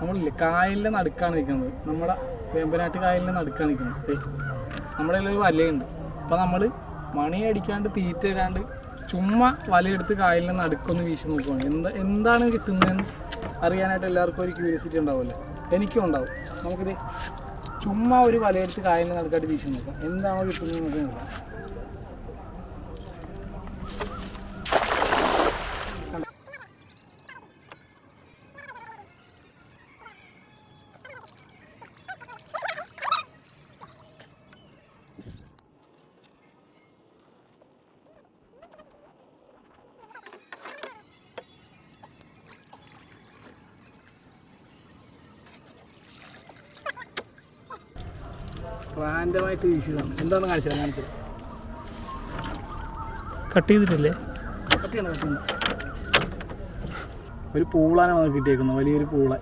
നമ്മളില്ലേ കായലിൻ്റെ നടുക്കാണ് നിൽക്കുന്നത്. നമ്മുടെ വേമ്പനാട്ട് കായലിൻ്റെ നടുക്കാണ് നിൽക്കുന്നത്. നമ്മുടെ കയ്യിലൊരു വലയുണ്ട്. അപ്പോൾ നമ്മൾ മണി അടിക്കാണ്ട് തീറ്റ ഇടാണ്ട് ചുമ്മാ വലയെടുത്ത് കായലിൻ്റെ നടുക്കൊന്ന് വീശി നോക്കുകയാണ്. എന്താണ് കിട്ടുന്നതെന്ന് അറിയാനായിട്ട് എല്ലാവർക്കും ഒരു ക്യൂരിയോസിറ്റി ഉണ്ടാവുമല്ലോ. എനിക്കും ഉണ്ടാവും. നമുക്കിത് ചുമ്മാ ഒരു വലയെടുത്ത് കായലിൻ്റെ നടുക്കായിട്ട് വീശി നോക്കാം. എന്താണോ കിട്ടുന്നത് നമുക്ക് നോക്കാം. റാൻഡമായിട്ട് വീശിയതാണ്. എന്താണെന്ന് കാണിച്ചത് കട്ട് ചെയ്തിട്ടില്ലേ? കട്ട് ചെയ്യണം. ഒരു പൂളാണ് നമുക്ക് കിട്ടിയേക്കുന്നത്, വലിയൊരു പൂള.